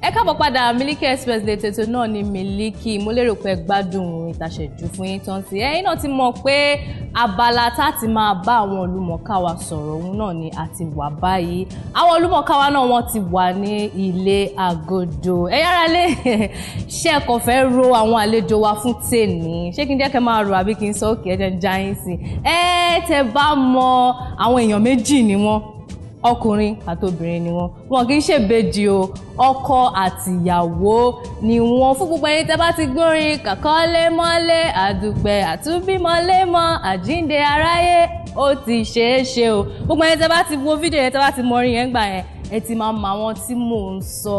Ẹ káàbọ̀ padà Miliki Express lẹ́tẹ̀tẹ̀ náà ni Miliki. Mo lérò pé gbádùn ìtàṣẹ̀jú fún yín tán sí. Ẹ̀yin náà ti mọ̀ pé abala tá ti máa bá àwọn olùmọ̀ọ́ká wa sọ̀rọ̀ òun náà ni a ti wà báyìí. Àwọn olùmọ̀ọ́ká wa náà wọ́n ti wà ní ilé agodo. Ẹ yára lé ṣé ẹ kàn fẹ́ ro àwọn àlejò wa fún tèmi. Ṣé kí n jẹ́ kẹ́ máa ro àbí kí n sọ òkè ẹ jẹ́ ń já yín sí. Tẹ́ bá mọ àwọn èèyàn méjì ni wọ́n. Ọkùnrin àti obìnrin ni wọ́n kì í ṣèbejì o, ọkọ àti ìyàwó ni wọ́n. Fún gbogbo ẹ̀yin tẹ́ bá ti gbórin kàkọ́lé mọ́lé àdùpẹ́ àtúbímọ́lé mọ́ àjínde aráyé ó ti ṣeé ṣe o. Gbogbo ẹ̀yin tẹ́ bá ti wo fídíò yẹn tẹ́ bá ti mọ orin yẹn gbà yẹn ẹ ti máa mọ àwọn tí mò ń sọ.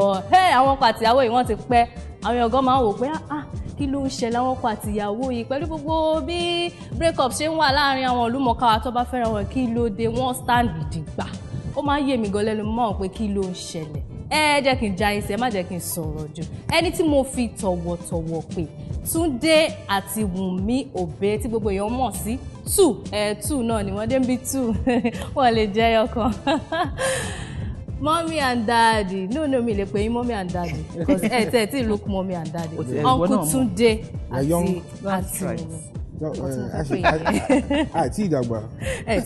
Àwọn ọkọ àti ìyàwó yìí wọ́n ti pẹ́, àwọn ọ̀gá máa ń wò pé kí ló ń ṣẹlẹ̀ àwọn ọkọ àti ìyàwó yìí pẹ̀lú gbogbo bí break up ṣe ń wà láàrin àwọn olùmọ̀ọ́ká wa tó bá fẹ́ra wọn, kí ló dé wọ́n stand gidigba. Ó máa ń yé mi gan lẹ́nu mọ́ pé kí ló ń ṣẹlẹ̀. Jẹ́ kí n já ẹsẹ̀, má jẹ́ kí n sọ̀rọ̀ jù. Ẹni tí mo fi tọ̀wọ̀tọ̀wọ̀ pè Túndé àti Wùnmí Òbé tí gbogbo èèyàn mọ̀ sí two náà ni wọ́n dé ń bí two wọ́n lè jẹ́ ọkàn. Mommy and daddy. No, mi lè pè yín mommy and daddy because tí look mommy and daddy. Uncle Túndé àti àti ìdàgbà.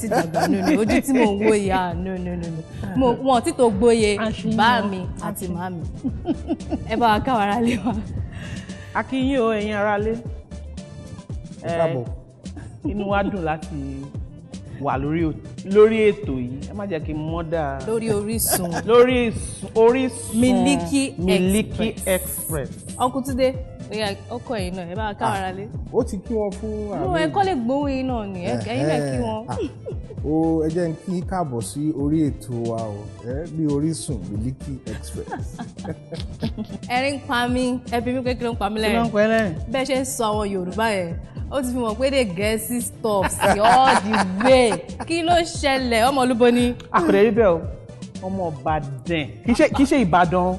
Ti dàgbà no ojú tí mò ń wò yà no. Wọn ti tó gbóye bá mi àti màmí. Ẹ bá wa káwọn ará lé wa. A kí yín o ẹ̀yin ará lé. Káàbọ̀. Inú wa dùn láti wà lórí ètò yìí. Ẹ má jẹ́ kí n mọ́dà. Lórí Orísun. Orísun Miliki Express. Uncle Túndé ọkọ yìí náà ẹ bá káwọn ará lé. Ó ti kí wọn fún àmì. Ẹ kọ́ lè gbóhùn yìí náà ni ẹ̀yin náà kí wọn. Ẹ jẹ́ kí káàbọ̀ sí orí ètò wa o bí Orísun Miliki Express. Ẹ̀rín pa mí ẹbí mi kékeré ń pa mí lẹ́rìn. Kí ló ń pẹ́ lẹ́rìn? Bẹ́ẹ̀ ṣe ń sọ àwọn Yorùbá yẹn ó ti fi mọ̀ pé the Gẹ̀ẹ́sì stuff sí all the way. Kí ló ṣẹlẹ̀ ọmọ olúbo ni. Àkùrẹ́ rí bẹ́ẹ̀ o ọmọ Ìbàdàn kì í ṣe Ìbàdàn.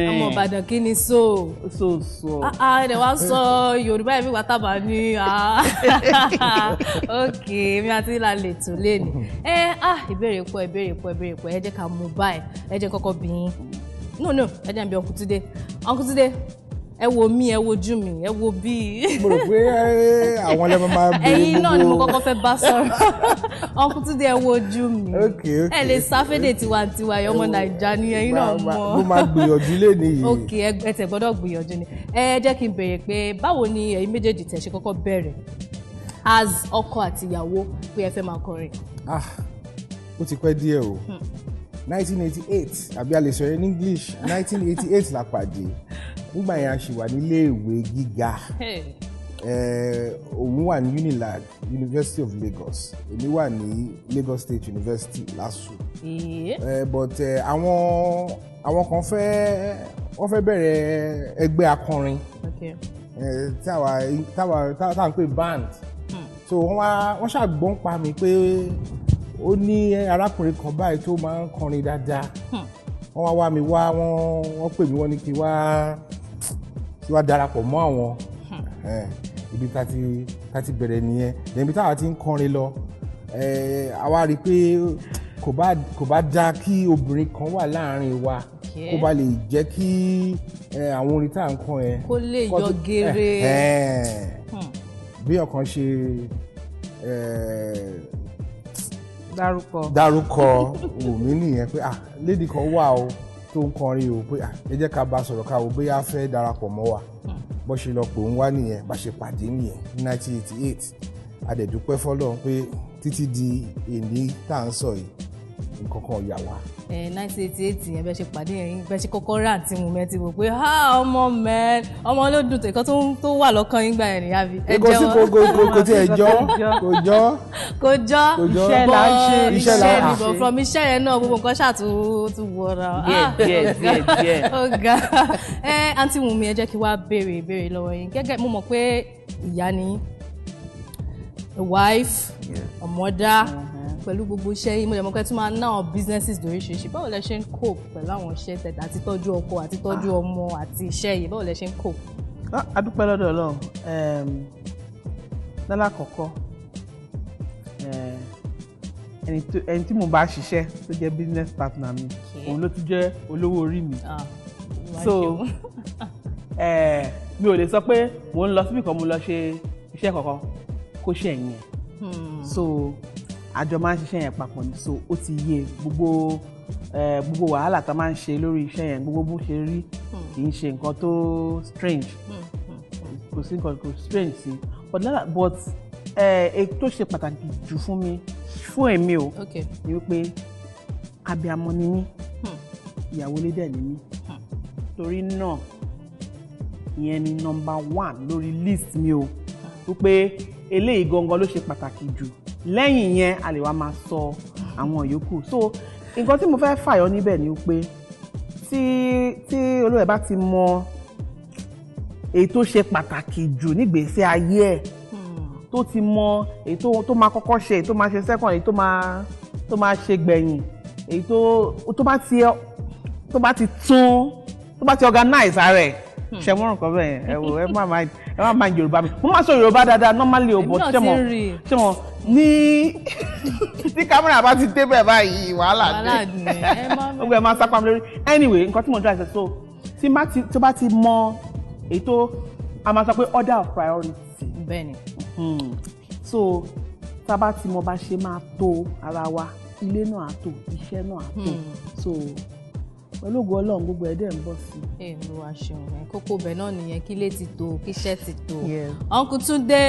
Ọmọ Ìbàdàn kí ni so. Ẹ̀dẹ̀ wá sọ Yorùbá yẹn bí wàá tábà ní. Ok mi àti ìlà lè tó lé ní. Ìbéèrè pọ̀ ẹ jẹ́ ká mú báyìí ẹ jẹ́ kọ́kọ́ bí yín. No ẹ jẹ́ n bi Uncle Túndé. Uncle Túndé ẹ wo mi ẹ wojú mi ẹ wo bí. Mo rò pé àwọn ẹlẹ́mọ̀ máa bẹ̀rẹ̀ gbogbo. Ẹ̀yin náà ni mo kọ́kọ́ fẹ́ bá sọ̀rọ̀. Uncle Túndé ẹ wojú mi. Ẹ lè sáfẹ́dẹ̀ tiwantiwa ẹ̀ ọmọ Nàìjíríà ni ẹ̀yin náà mọ̀. Mo máa gbìyànjú lé nìyí. Ok ẹ tẹ̀ gbọ́dọ̀ gbìyànjú ni. Ẹ jẹ́ kí n béèrè pé báwo ni ẹ̀yin méjèèjì tẹ̀ ṣe kọ́kọ́ bẹ̀rẹ̀ as ọkọ àti ìyàwó pé ẹ fẹ́ máa kọrin. Ó ti pẹ́ díẹ̀ o. 1988 àbí a lè sọ ní English 1988 la pàdé. Nígbà yẹn a ṣì wà nílé ìwé gíga. Òun wà ní Unilag University of Lagos, èmi wà ní Lagos State University LASU. But àwọn kan wọ́n fẹ́ bẹ̀rẹ̀ ẹgbẹ́ akọrin táwa ń pè band. So wọ́n ṣàgbọ́n pa mi pé ó ní arákùnrin kan báyìí tó máa ń kọrin dáadáa. Wọ́n wá mi wá wọ́n pè mí wọ́n ní kí wá darapọ̀ mọ́ àwọn. Ibi tá ti bẹ̀rẹ̀ nìyẹn. Ibi táwa ti ń kọrin lọ àwa rí i pé kò bá dá kí obìnrin kan wà láàrin wa kó bá lè jẹ́ kí àwọn orin tá à ń kọ yẹn kó lè yọ gèrè. Bí ọ̀kan ṣe dárúkọ Wùnmí nìyẹn pé lady kan wà o tó ń kọrin o pé ẹ jẹ́ ká bá sọ̀rọ̀ ká o bóyá fẹ́ darapọ̀ mọ́ wa. Bó ṣe lọ pò ń wá nìyẹn bá ṣe pàdé nìyẹn ní 1988. A dẹ̀ dúpẹ́ fọ́lọ́run pé títí di èní tá à ń sọ yìí nǹkan kan yà wá. 1988 yẹn bẹ́ẹ̀ ṣe pàdé yẹn bẹ́ẹ̀ ṣe kọ́kọ́ rà àti Wùnmí ti wò pé ọmọ ló dùn tẹ̀kọ́ tó wà lọ́kàn yín gbà yẹn nìyá bí. Ẹ jẹ́ wọn kò tí ẹ jọ kò jọ iṣẹ́ là ń ṣe from iṣẹ́ yẹn náà gbogbo nǹkan ṣàtúntò wọra. díẹ̀. Ọ̀gá àǹtí Wùnmí ẹ jẹ́ kí wá béèrè ìbéèrè lọ́wọ́ yín gẹ́gẹ́ mo mọ̀ pé ìyá ni a wife a mother. Pẹ̀lú gbogbo iṣẹ́ yìí mo lè mọ̀ pé tí máa ná àwọn businesses lóríṣiríṣi báwo lẹ ṣe ń cope pẹ̀lú àwọn iṣẹ́ tẹ̀tẹ̀ àti tọ́jú ọkọ àti tọ́jú ọmọ àti iṣẹ́ yìí báwo lẹ ṣe ń cope. A dúpẹ́ lọ́dọ̀ Ọlọ́run lálákọ̀ọ́kọ́ ẹni tí mo bá ṣiṣẹ́ tó jẹ́ business partner mi òun ló ti jẹ́ olówó orí mi so mi ò lè sọ pé mo ń lọ síbì kan mo lọ ṣe iṣẹ́ kankan kó ṣe ẹ̀yìn ẹ̀ so àjọ máa ń ṣiṣẹ́ yẹn papọ̀ ni so ó ti yé gbogbo wàhálà tá a máa ń ṣe lórí iṣẹ́ yẹn gbogbo bó ṣe rí kì í ṣe nǹkan tó strange kò sí nǹkan kò strange sí but èyí tó ṣe pàtàkì jù fún èmi o ni wípé abiyamọ ni mí ìyàwó ilé dẹ̀ ni mí torí náà ìyẹn ni number 1 lórí list mi o wípé eléyìí gangan ló ṣe pàtàkì jù lẹ́yìn yẹn a lè wá máa sọ àwọn yòókù so nǹkan tí mo fẹ́ fàyọ níbẹ̀ ni wípé tí olóyè bá ti mọ èyí tó ṣe pàtàkì jù nígbésí ayé ẹ̀ tó ti mọ èyí tó máa kọ́kọ́ ṣe èyí tó máa ṣe second èyí tó máa ṣe gbẹ̀yìn èyí tó bá ti organize ara ẹ̀ ṣe mọ́rùn kan bẹ́ẹ̀ ẹ wò ẹ má máa Yorùbá mi mo máa sọ Yorùbá dáadáa normally o but ṣe mọ̀ ní tí kámẹ́rà bá ti dé bẹ́ẹ̀ báyìí wàhálà dé gbogbo ẹ̀ máa sápá mi lórí anyway nǹkan tí mo dra ṣe so tó bá ti mọ èyí tó a máa sọ pé order of priority bẹ́ẹ̀ni so tá a bá ti mọ bá ṣe máa tó ara wa ilé náà á tó iṣẹ́ náà á tó so pẹ̀lú ògo Ọlọ́run gbogbo ẹ̀dẹ̀ ń bọ̀ sí. ló wá ṣeun kókó bẹ̀ náà nìyẹn kí ilé ti tó kí iṣẹ́ ti tó. Uncle Túndé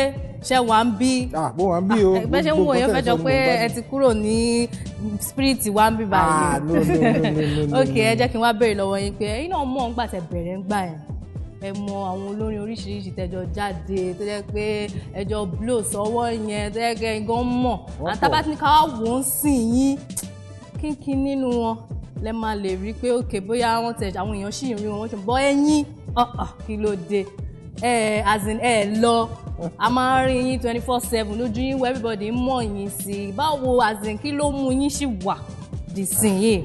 ṣe wà ń bí. mo wà ń bí o. bẹ́ẹ̀ ṣe ń wò yẹn fẹ́ jọ pé ẹ ti kúrò ní spirit wà ń bí báyìí. no. ok ẹ jẹ́ kí n wá béèrè lọ́wọ́ yín pé ẹ̀yin náà mọ̀ ń gbà tẹ bẹ̀rẹ̀ ń gbà ẹ̀ ẹ mọ àwọn olórin oríṣiríṣi tẹjọ jáde tó jẹ́ pé ẹjọ blow sọ́wọ́ yẹn tó jẹ́ pé gan mọ̀ àtàbátìníkà wà wò ó sìn yín kínkín nínú wọn lẹ máa lè rí pé òkè bóyá wọn tẹ àwọn èèyàn sì ń rí wọn ṣe bọ ẹ̀yin kí ló dé as in lọ a máa ń rí yín 24/7 lójú yín wọ everybody mọ̀ yín sí báwo as in kí ló mú yín sì wà dìsìn yìí.